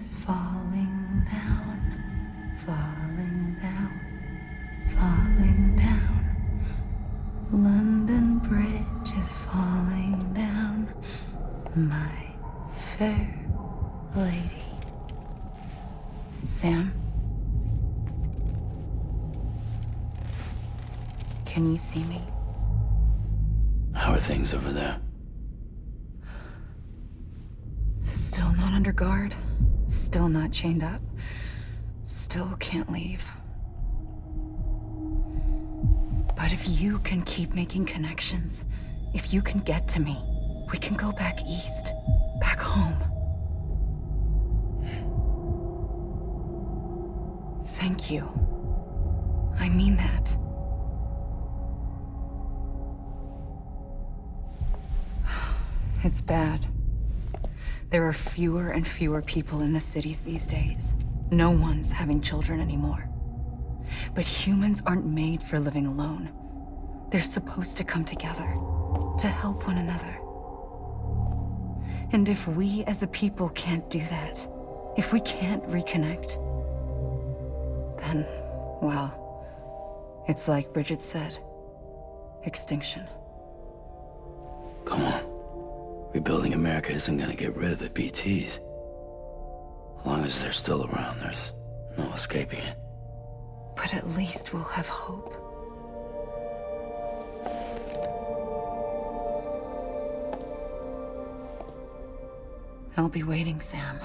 is falling down, falling down, falling down. London Bridge is falling down, my fair lady. Sam? Can you see me? How are things over there? Still not under guard. Still not chained up. Still can't leave. But if you can keep making connections, if you can get to me, we can go back east. Back home. Thank you. I mean that. It's bad. There are fewer and fewer people in the cities these days. No one's having children anymore. But humans aren't made for living alone. They're supposed to come together, to help one another. And if we as a people can't do that, if we can't reconnect, then, well, it's like Bridget said, extinction. Come on. Rebuilding America isn't gonna get rid of the BTs. As long as they're still around, there's no escaping it. But at least we'll have hope. I'll be waiting, Sam.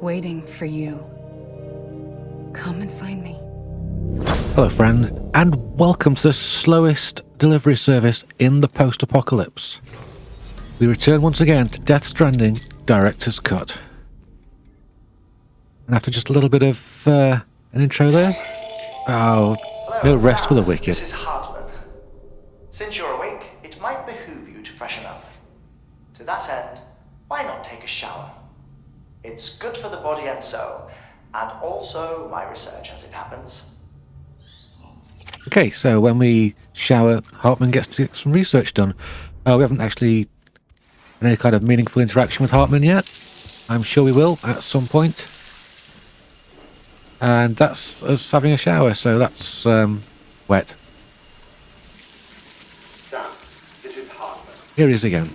Waiting for you. Come and find me. Hello friend, and welcome to the slowest delivery service in the post-apocalypse. We return once again to Death Stranding Director's Cut. And after just a little bit of an intro there, no rest for the wicked. This is Hartman. Since you're awake, it might behoove you to freshen up. To that end, why not take a shower? It's good for the body and soul, and also my research as it happens. Okay, so when we shower, Hartman gets to get some research done. We haven't actually had any kind of meaningful interaction with Hartman yet. I'm sure we will at some point. And that's us having a shower, so that's wet. Sam, this is Hartman. Here he is again.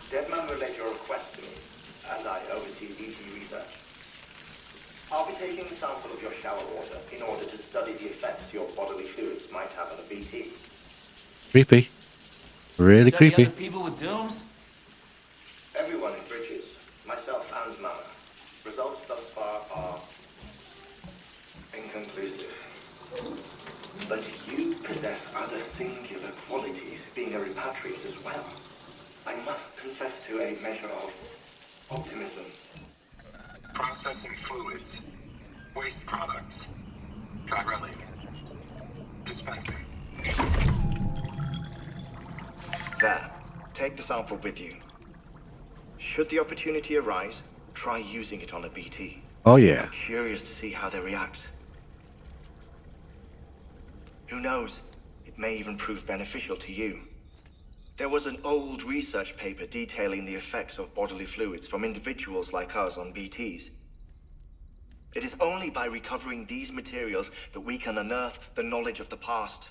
Deadman relayed your request to me, as I oversee BT research. I'll be taking a sample of your shower water in order to study the effects your bodily fluids might have on a BT. Creepy. Really Study creepy. other people with dooms? Everyone in Bridges, myself and Mama, results thus far are inconclusive. But you possess other singular qualities, being a repatriate as well. I must confess to a measure of optimism. Processing fluids, waste products, drilling, dispensing. There, take the sample with you. Should the opportunity arise, try using it on a BT. Oh yeah. I'm curious to see how they react. Who knows? It may even prove beneficial to you. There was an old research paper detailing the effects of bodily fluids from individuals like us on BTs. It is only by recovering these materials that we can unearth the knowledge of the past.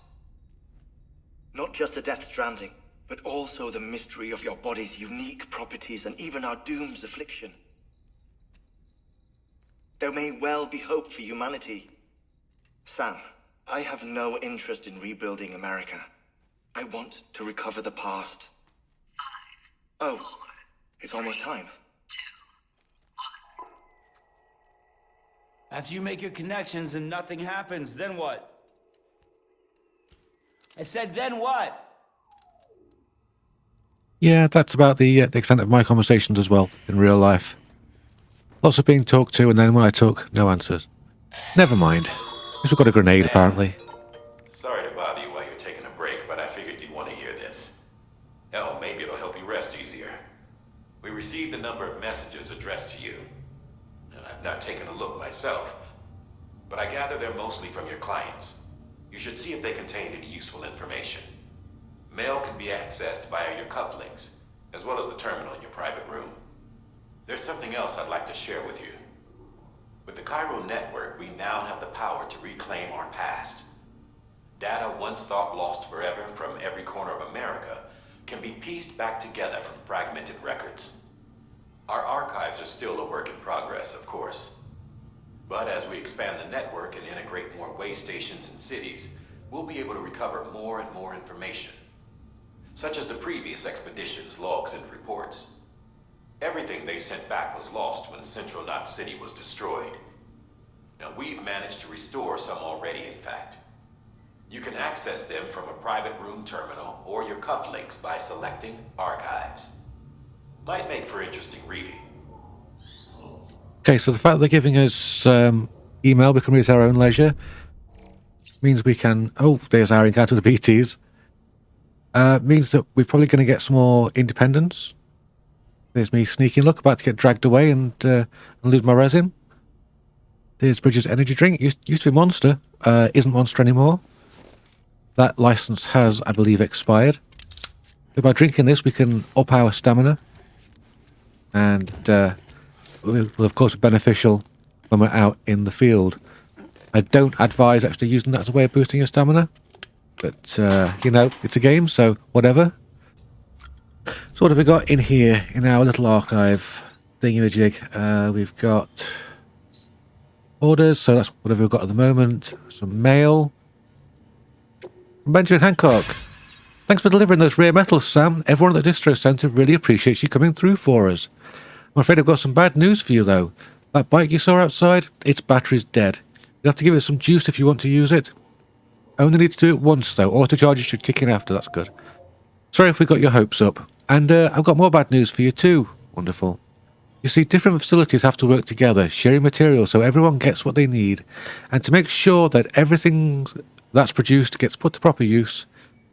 Not just the Death Stranding, but also the mystery of your body's unique properties and even our doom's affliction. There may well be hope for humanity. Sam, I have no interest in rebuilding America. I want to recover the past. 5, oh, 4, it's almost time. 2, 1. After you make your connections and nothing happens, then what? I said, then what? Yeah, that's about the extent of my conversations as well, in real life. Lots of being talked to, and then when I talk, no answers. Never mind. At least we've got a grenade, apparently. Sorry to bother you while you're taking a break, but I figured you'd want to hear this. Hell, maybe it'll help you rest easier. We received a number of messages addressed to you. I've not taken a look myself, but I gather they're mostly from your clients. You should see if they contain any useful information. Mail can be accessed via your cufflinks, as well as the terminal in your private room. There's something else I'd like to share with you. With the Chiral network, we now have the power to reclaim our past. Data once thought lost forever from every corner of America can be pieced back together from fragmented records. Our archives are still a work in progress, of course. But as we expand the network and integrate more way stations and cities, we'll be able to recover more and more information, such as the previous expedition's logs and reports. Everything they sent back was lost when Central Knot City was destroyed. Now, we've managed to restore some already, in fact. You can access them from a private room terminal or your cufflinks by selecting Archives. Might make for interesting reading. Okay, so the fact that they're giving us email, we can read at our own leisure, means we can... Oh, there's our encounter with the BTs. Means that we're probably going to get some more independence. There's me sneaking look, about to get dragged away and lose my resin. There's Bridges energy drink. Used to be Monster. Isn't Monster anymore. That license has, I believe, expired. So by drinking this, we can up our stamina. And will, of course, be beneficial when we're out in the field. I don't advise actually using that as a way of boosting your stamina. But, you know, it's a game, so whatever. So what have we got in here in our little archive thingy-majig? We've got orders, so that's whatever we've got at the moment. Some mail. From Benjamin Hancock. Thanks for delivering those rare metals, Sam. Everyone at the distro centre really appreciates you coming through for us. I'm afraid I've got some bad news for you, though. That bike you saw outside, its battery's dead. You'll have to give it some juice if you want to use it. Only need to do it once, though. Autocharger should kick in after, that's good. Sorry if we got your hopes up. And I've got more bad news for you too. Wonderful. You see, different facilities have to work together, sharing materials so everyone gets what they need. And to make sure that everything that's produced gets put to proper use.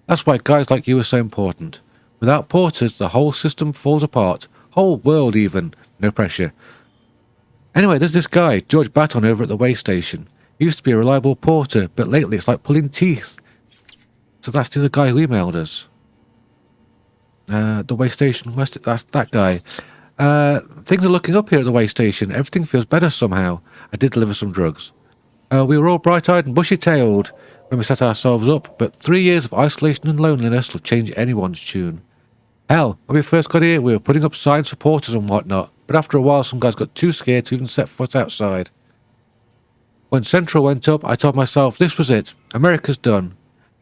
That's why guys like you are so important. Without porters, the whole system falls apart. Whole world even. No pressure. Anyway, there's this guy, George Baton, over at the way station. He used to be a reliable porter, but lately it's like pulling teeth. So that's the other guy who emailed us. The way station, that's that guy. Things are looking up here at the way station. Everything feels better somehow. I did deliver some drugs. We were all bright-eyed and bushy-tailed when we set ourselves up, but 3 years of isolation and loneliness will change anyone's tune. Hell, when we first got here, we were putting up signs for porters and whatnot, but after a while some guys got too scared to even set foot outside. When Central went up, I told myself this was it. America's done.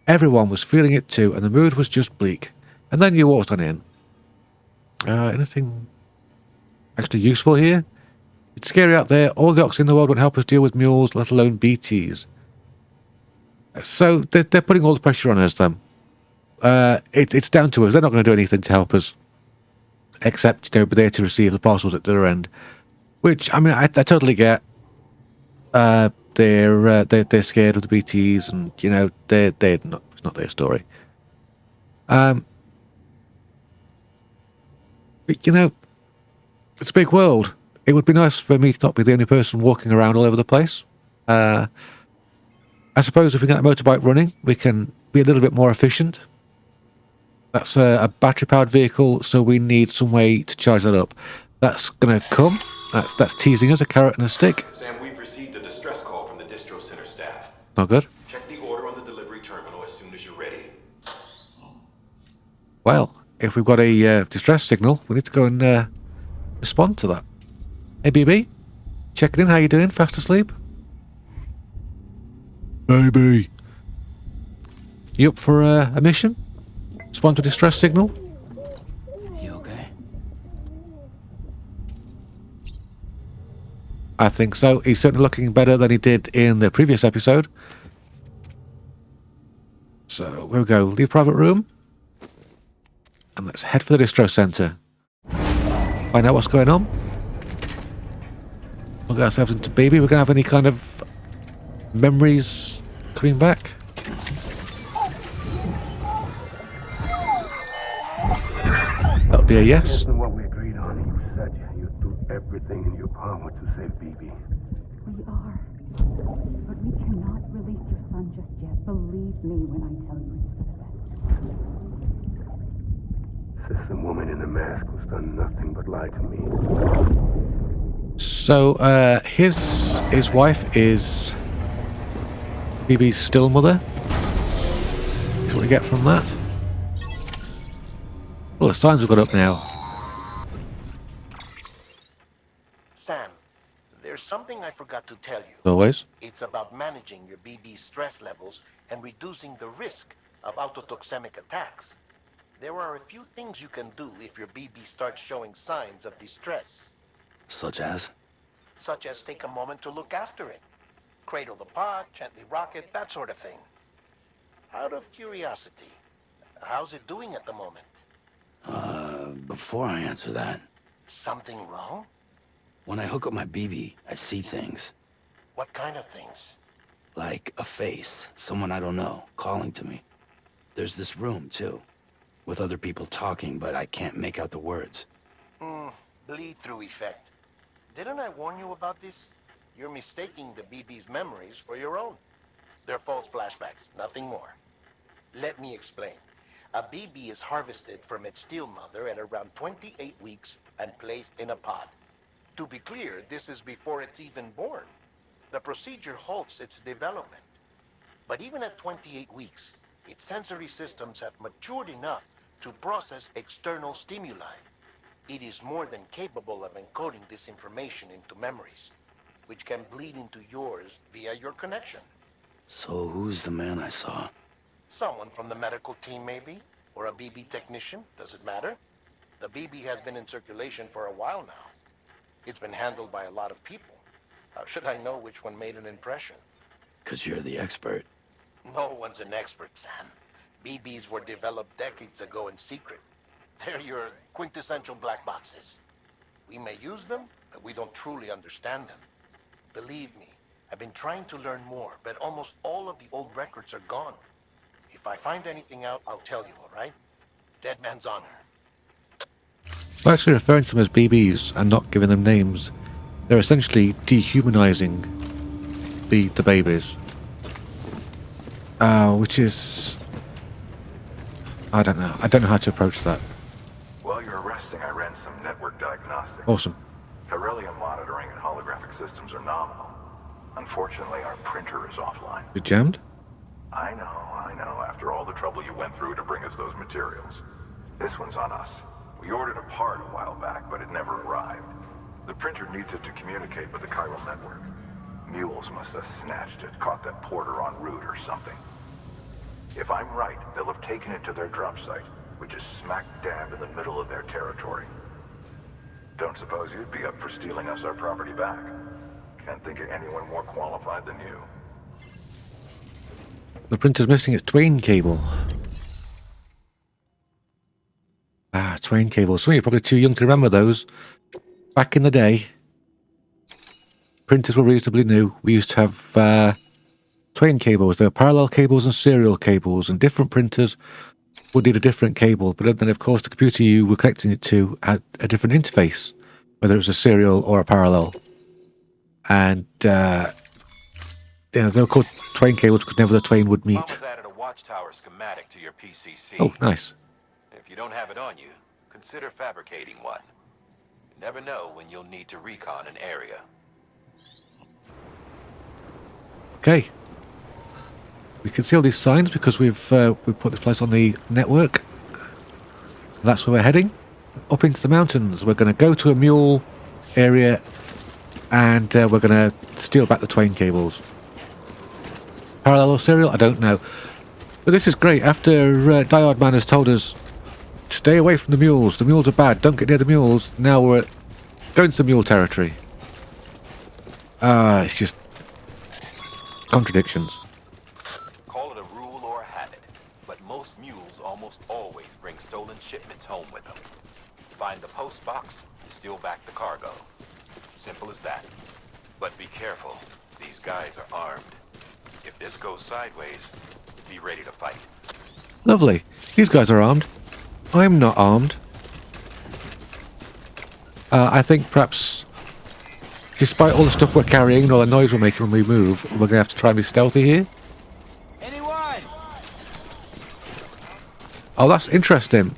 Everyone was feeling it too, and the mood was just bleak. And then you walked on in. Anything actually useful here? It's scary out there. All the oxygen in the world won't help us deal with mules, let alone BTs. So they're putting all the pressure on us then. It's down to us. They're not going to do anything to help us. Except, you know, be there to receive the parcels at their end. Which, I mean, I totally get. They're scared of the BTs and, you know, they're not, it's not their story. But, you know, it's a big world. It would be nice for me to not be the only person walking around all over the place. I suppose if we get a motorbike running, we can be a little bit more efficient. That's a battery-powered vehicle, so we need some way to charge that up. That's going to come. That's teasing us, a carrot and a stick. Sam, we've received a distress call from the distro center staff. Not good. Check the order on the delivery terminal as soon as you're ready. Well, if we've got a distress signal, we need to go and respond to that. Hey, BB. Checking in. How you doing? Fast asleep? Baby. You up for a mission? Respond to a distress signal? You okay? I think so. He's certainly looking better than he did in the previous episode. So, here we go. Leave private room. And let's head for the distro center. Find out what's going on. We'll get ourselves into baby. We're going to have any kind of memories coming back. That'll be a yes. Isn't what we agreed on. You said you'd do everything in your power to save BB. We are. But man in the mask who's done nothing but lie to me. So, his wife is BB's still mother. That's what we get from that. Well, the signs we've got up now. Sam, there's something I forgot to tell you. As always. It's about managing your BB's stress levels and reducing the risk of autotoxemic attacks. There are a few things you can do if your BB starts showing signs of distress. Such as? Such as take a moment to look after it. Cradle the pot, gently rock it, that sort of thing. Out of curiosity, how's it doing at the moment? Before I answer that, Something wrong? when I hook up my BB, I see things. What kind of things? Like a face, someone I don't know, calling to me. There's this room, too, with other people talking, but I can't make out the words. Bleed-through effect. Didn't I warn you about this? You're mistaking the BB's memories for your own. They're false flashbacks, nothing more. Let me explain. A BB is harvested from its steel mother at around 28 weeks and placed in a pod. To be clear, this is before it's even born. The procedure halts its development. But even at 28 weeks, its sensory systems have matured enough to process external stimuli. It is more than capable of encoding this information into memories, which can bleed into yours via your connection. So who's the man I saw? Someone from the medical team, maybe? Or a BB technician? Does it matter? The BB has been in circulation for a while now. It's been handled by a lot of people. How should I know which one made an impression? 'Cause you're the expert. No one's an expert, Sam. BBs were developed decades ago in secret. They're your quintessential black boxes. We may use them, but we don't truly understand them. Believe me, I've been trying to learn more, but almost all of the old records are gone. If I find anything out, I'll tell you, all right? Dead man's honor. By actually referring to them as BBs and not giving them names, they're essentially dehumanizing the babies. Which is... I don't know. I don't know how to approach that. While you're resting, I ran some network diagnostics. Awesome. Beryllium monitoring and holographic systems are nominal. Unfortunately, our printer is offline. You jammed? I know. After all the trouble you went through to bring us those materials. This one's on us. We ordered a part a while back, but it never arrived. The printer needs it to communicate with the chiral network. Mules must have snatched it, caught that porter en route or something. If I'm right, they'll have taken it to their drop site, which is smack dab in the middle of their territory. Don't suppose you'd be up for stealing us our property back? Can't think of anyone more qualified than you. The printer's missing its Twain cable. Twain cables. Some of you are probably too young to remember those. Back in the day, printers were reasonably new. We used to have Twain cables. There were parallel cables and serial cables, and different printers would need a different cable. But then, of course, the computer you were connecting it to had a different interface, whether it was a serial or a parallel. And they were called Twain cables because never the twain would meet. Mom has added a watchtower schematic to your PCC. Oh, nice. If you don't have it on you, consider fabricating one. You never know when you'll need to recon an area. Okay. We can see all these signs because we've put this place on the network. That's where we're heading. Up into the mountains. We're going to go to a mule area and we're going to steal back the Twain cables. Parallel or serial? I don't know. But this is great. After Diode Man has told us, stay away from the mules. The mules are bad. Don't get near the mules. Now we're going to the mule territory. It's just contradictions. Call it a rule or a habit, but most mules almost always bring stolen shipments home with them. Find the post box, steal back the cargo. Simple as that. But be careful. These guys are armed. If this goes sideways, be ready to fight. Lovely. These guys are armed. I'm not armed. I think perhaps, despite all the stuff we're carrying and all the noise we're making when we move, we're going to have to try and be stealthy here. Anyone? Oh, that's interesting.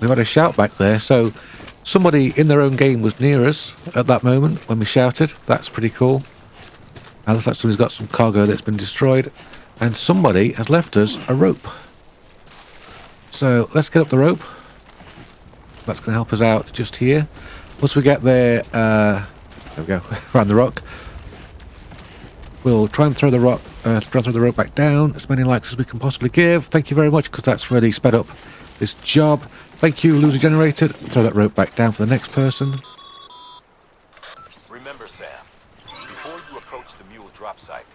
we had a shout back there, so somebody in their own game was near us at that moment when we shouted. That's pretty cool. And looks like somebody's got some cargo that's been destroyed. And somebody has left us a rope. So let's get up the rope. That's going to help us out just here. Once we get there, there we go, around the rock. We'll try and throw the rope back down, as many likes as we can possibly give. Thank you very much, because that's really sped up this job. Thank you, Loser Generated. Throw that rope back down for the next person. Remember, Sam, before you approach the mule drop site,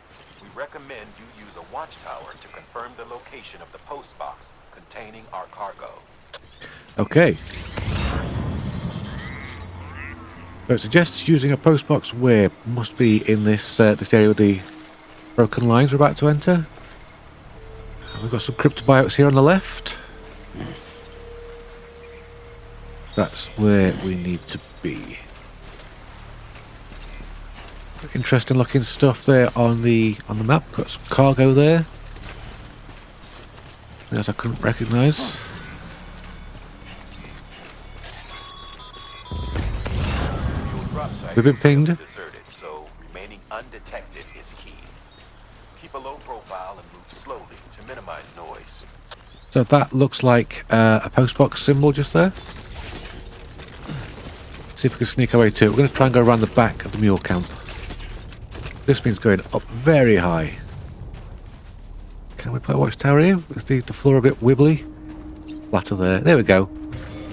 we recommend you use a watchtower to confirm the location of the post box containing our cargo. Okay. So it suggests using a post box where must be in this this area with the broken lines we're about to enter. We've got some cryptobiotes here on the left. That's where we need to be. Interesting looking stuff there on the map. Got some cargo there. As I couldn't recognise. We've been pinged. Deserted, so remaining undetected is key. Keep a low profile and move slowly to minimize noise. So that looks like a postbox symbol just there. See if we can sneak our way to it. We're going to try and go around the back of the mule camp. This means going up very high. Can we play watchtower here? Is the floor a bit wibbly? Flatter there. There we go.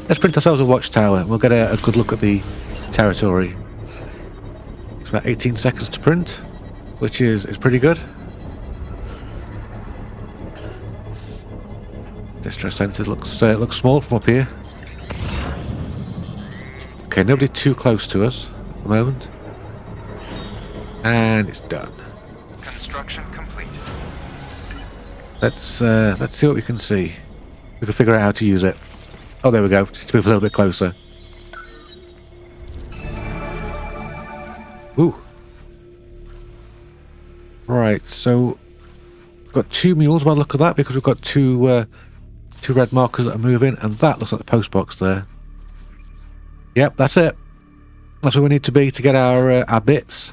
Let's print ourselves a watchtower and we'll get a good look at the territory. It's about 18 seconds to print, which is pretty good. Distress center looks small from up here. Okay, nobody too close to us at the moment. And it's done. Construction complete. Let's see what we can see. We can figure out how to use it. Oh, there we go. Just move a little bit closer. Ooh. Right, so we've got 2 mules by the look of that, because we've got two red markers that are moving, and that looks like the post box there. Yep, that's it. That's where we need to be to get our bits.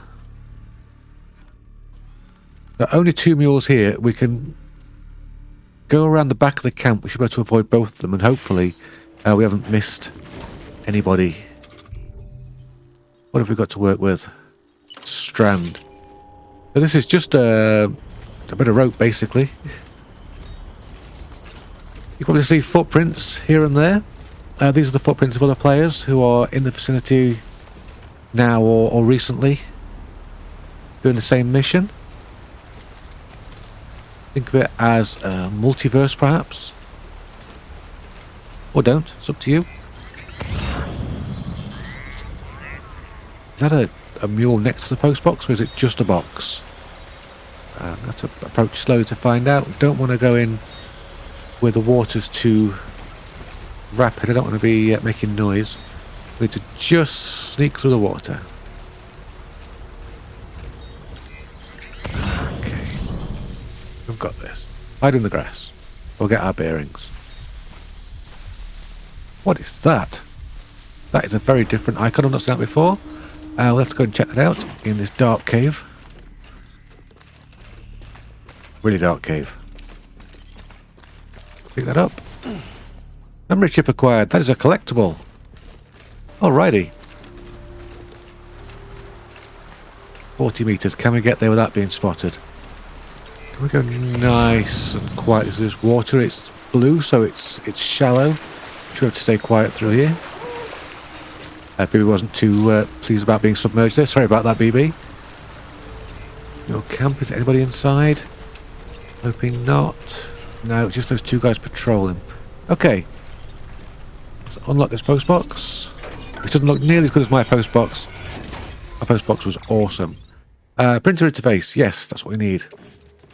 There are only 2 mules here. We can go around the back of the camp. We should be able to avoid both of them, and hopefully we haven't missed anybody. What have we got to work with? Strand. So this is just a bit of rope, basically. You can probably see footprints here and there. These are the footprints of other players who are in the vicinity now or recently doing the same mission. Think of it as a multiverse, perhaps. Or don't. It's up to you. Is that a mule next to the post box, or is it just a box? I have to approach slowly to find out. Don't want to go in where the water's too rapid. I don't want to be making noise. We need to just sneak through the water. Okay. We've got this. Hide in the grass. We'll get our bearings. What is that? That is a very different icon. I've not seen that before. We'll have to go and check that out in this dark cave. Really dark cave. Pick that up. Memory chip acquired. That is a collectible. Alrighty. 40 meters. Can we get there without being spotted? Can we go nice and quiet? There's water. It's blue, so it's shallow. Should have to stay quiet through here. BB wasn't too pleased about being submerged there. Sorry about that, BB. No camp. Is anybody inside? Hoping not. No, just those 2 guys patrolling. Okay. Let's unlock this post box. It doesn't look nearly as good as my post box. My post box was awesome. Printer interface. Yes, that's what we need.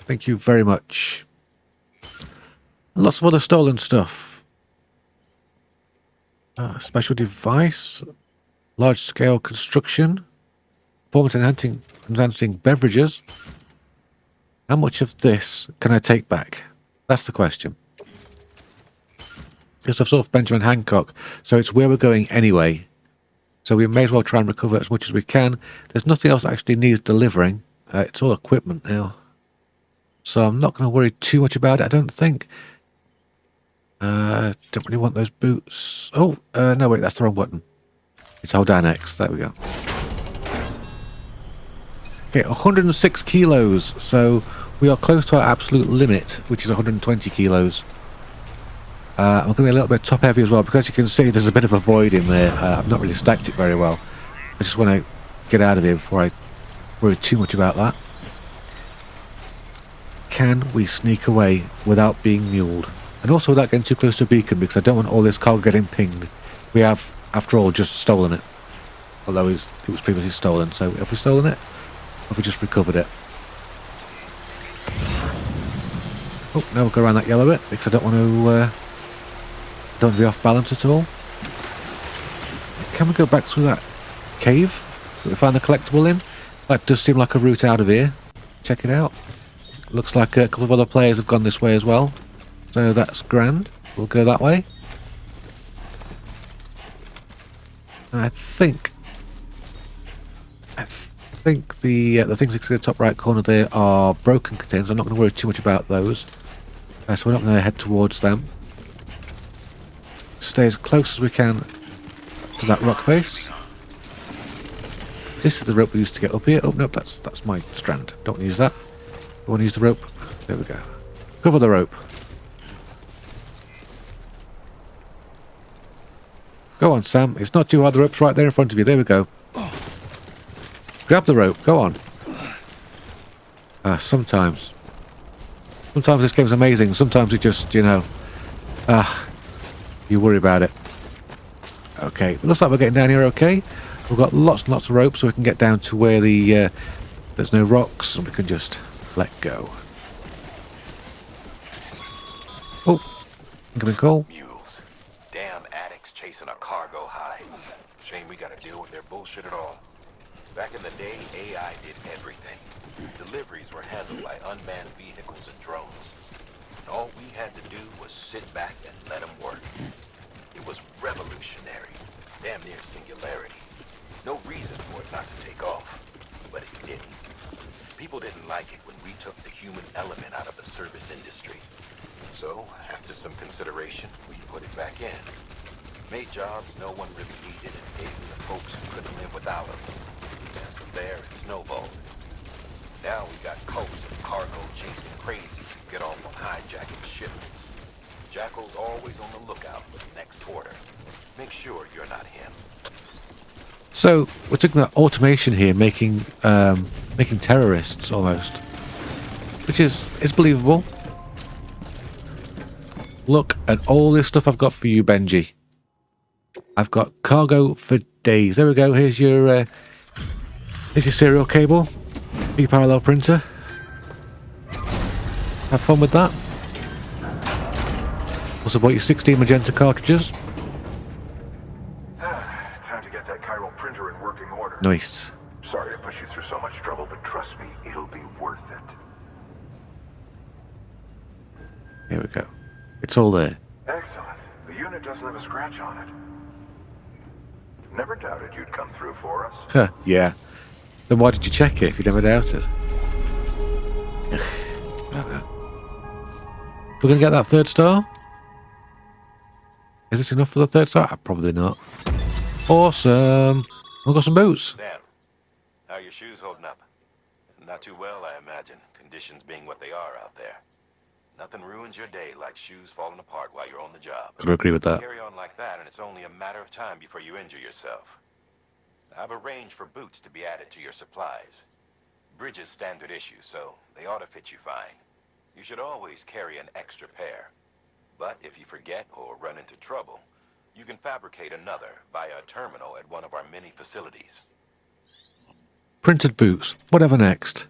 Thank you very much. And lots of other stolen stuff. Special device. Large scale construction. Performance enhancing beverages. How much of this can I take back? That's the question. It's off sort of Benjamin Hancock, so it's where we're going anyway. So we may as well try and recover as much as we can. There's nothing else that actually needs delivering. It's all equipment now. So I'm not going to worry too much about it, I don't think. Don't really want those boots. Oh, no, wait, that's the wrong button. It's hold down X. There we go. Okay, 106 kilos. So we are close to our absolute limit, which is 120 kilos. I'm going to be a little bit top heavy as well, because you can see there's a bit of a void in there. I've not really stacked it very well. I just want to get out of here before I worry too much about that. Can we sneak away without being muled? And also without getting too close to a beacon, because I don't want all this cargo getting pinged. We have, after all, just stolen it. Although it was previously stolen. So have we stolen it? Or have we just recovered it? Oh, now we'll go around that yellow bit, because I don't want to be off balance at all. Can we go back through that cave that we found the collectible in? That does seem like a route out of here. Check it out. Looks like a couple of other players have gone this way as well. So that's grand. We'll go that way. I think the things you can see in the top right corner there are broken containers. I'm not going to worry too much about those. So we're not going to head towards them. Stay as close as we can to that rock face. This is the rope we used to get up here. Oh, nope, that's my strand. Don't want to use that. I want to use the rope. There we go. Cover the rope. Go on, Sam. It's not too hard. The rope's right there in front of you. There we go. Grab the rope. Go on. Sometimes this game's amazing. Sometimes it just, you worry about it. Okay. It looks like we're getting down here okay. We've got lots and lots of rope, so we can get down to where there's no rocks, and we can just let go. Oh, incoming call. Mules. Damn addicts chasing a cargo high. Shame we gotta deal with their bullshit at all. Back in the day, AI did everything. Deliveries were handled by unmanned vehicles and drones. And all we had to do was sit back and let them work. It was revolutionary. Damn near singularity. No reason for it not to take off. But it didn't. People didn't like it when we took the human element out of the service industry. So, after some consideration, we put it back in. Made jobs no one really needed and gave them to folks who couldn't live without them. And from there, it snowballed. Now we got cults of cargo chasing crazies who get off on hijacking shipments. Jackal's always on the lookout for the next order. Make sure you're not him. So we're talking about automation here, making terrorists almost, which is believable. Look at all this stuff I've got for you, Benji. I've got cargo for days. There we go. Here's your serial cable, your parallel printer. Have fun with that. Also bought you 16 magenta cartridges. Time to get that chiral printer in working order. Nice. Sorry to push you through so much trouble, but trust me, it'll be worth it. Here we go. It's all there. Excellent. The unit doesn't have a scratch on it. Never doubted you'd come through for us. Huh, yeah. Then why did you check it if you never doubted? We're gonna get that third star? Is this enough for the third star? Probably not. Awesome. We've got some boots. Sam, how are your shoes holding up? Not too well, I imagine. Conditions being what they are out there. Nothing ruins your day like shoes falling apart while you're on the job. I agree with that. Carry on like that, and it's only a matter of time before you injure yourself. I've arranged for boots to be added to your supplies. Bridges standard issue, so they ought to fit you fine. You should always carry an extra pair. But if you forget or run into trouble, you can fabricate another via a terminal at one of our many facilities. Printed boots. Whatever next.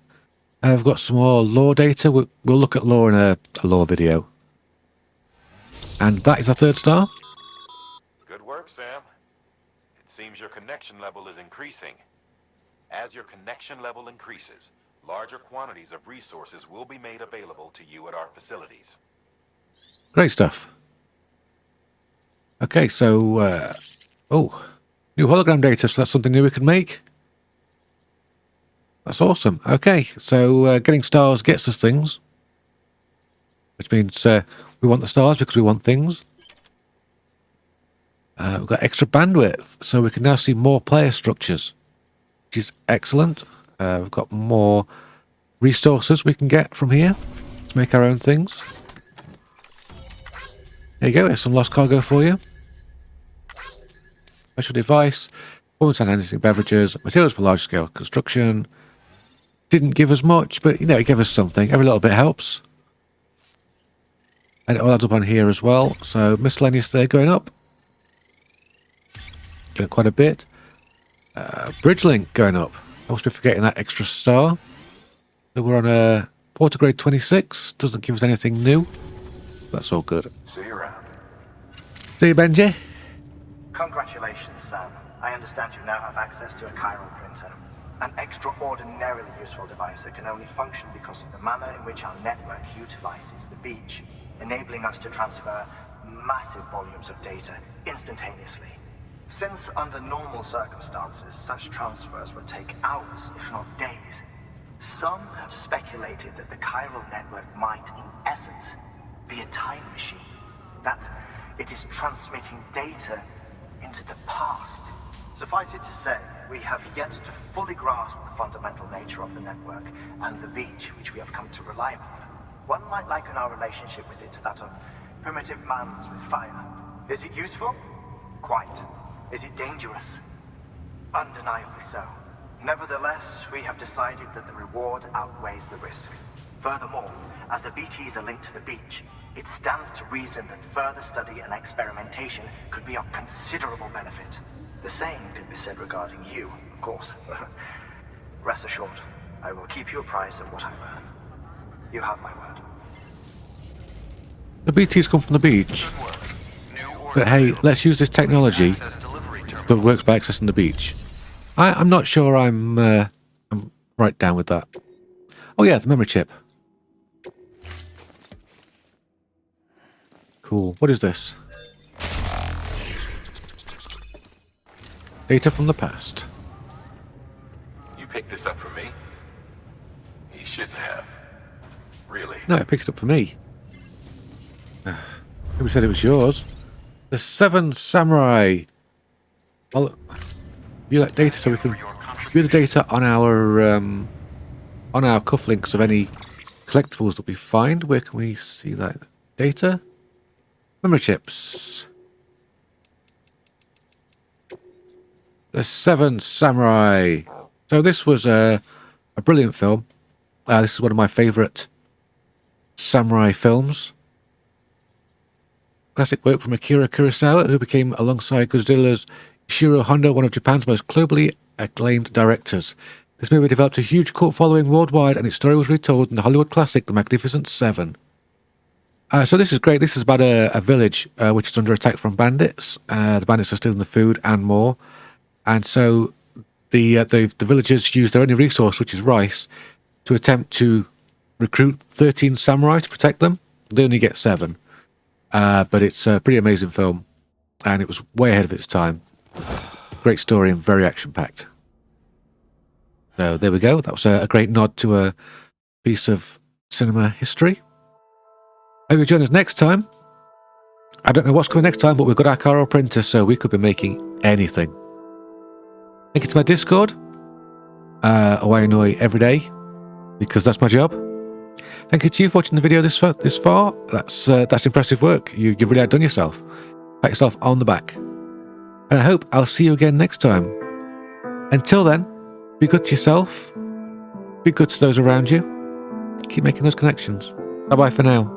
I've got some more lore data. We'll look at lore in a lore video. And that is our third star. Good work, Sam. It seems your connection level is increasing. As your connection level increases, larger quantities of resources will be made available to you at our facilities. Great stuff. Okay, so new hologram data. So that's something new we can make. That's awesome. Okay, so getting stars gets us things, which means we want the stars because we want things. We've got extra bandwidth, so we can now see more player structures, which is excellent. We've got more resources we can get from here to make our own things. There you go, here's some lost cargo for you. Special device, performance enhancing beverages, materials for large scale construction. Didn't give us much, but you know, it gave us something. Every little bit helps. And it all adds up on here as well. So miscellaneous there going up. Doing quite a bit. Bridge link going up. I must be forgetting that extra star. So we're on a Porter grade 26. Doesn't give us anything new. That's all good. See you around. See you, Benji. Congratulations, Sam. I understand you now have access to a chiral printer. An extraordinarily useful device that can only function because of the manner in which our network utilizes the beach, enabling us to transfer massive volumes of data instantaneously. Since under normal circumstances, such transfers would take hours, if not days, some have speculated that the chiral network might, in essence, be a time machine. That it is transmitting data into the past. Suffice it to say, we have yet to fully grasp the fundamental nature of the network and the beach which we have come to rely upon. One might liken our relationship with it to that of primitive man's with fire. Is it useful? Quite. Is it dangerous? Undeniably so. Nevertheless, we have decided that the reward outweighs the risk. Furthermore, as the BTs are linked to the beach, it stands to reason that further study and experimentation could be of considerable benefit. The same could be said regarding you, of course. Rest assured, I will keep you apprised of what I learn. You have my word. The BTs come from the beach. But hey, let's use this technology that works by accessing the beach. I'm not sure I'm right down with that. Oh yeah, the memory chip. Cool. What is this? Data from the past. You picked this up for me? You shouldn't have. Really? No, it picked it up for me. Who said it was yours? The 7 Samurai. Well, view that data so we can view the data on our cufflinks of any collectibles that we find. Where can we see that data? Memory chips. The 7 Samurai. So this was a brilliant film. This is one of my favourite samurai films. Classic work from Akira Kurosawa, who became, alongside Godzilla's Ishiro Honda, one of Japan's most globally acclaimed directors. This movie developed a huge cult following worldwide, and its story was retold in the Hollywood classic The Magnificent Seven. So this is great. This is about a village which is under attack from bandits. The bandits are stealing the food and more. And so the villagers use their only resource, which is rice, to attempt to recruit 13 samurai to protect them. They only get 7. But it's a pretty amazing film. And it was way ahead of its time. Great story and very action-packed. So there we go. That was a great nod to a piece of cinema history. Hope you join us next time. I don't know what's coming next time, but we've got our chiral printer, so we could be making anything. Link it to my Discord. I annoy every day, because that's my job. Thank you to you for watching the video this far. That's impressive work. You really outdone yourself. Pat yourself on the back. And I hope I'll see you again next time. Until then, be good to yourself. Be good to those around you. Keep making those connections. Bye-bye for now.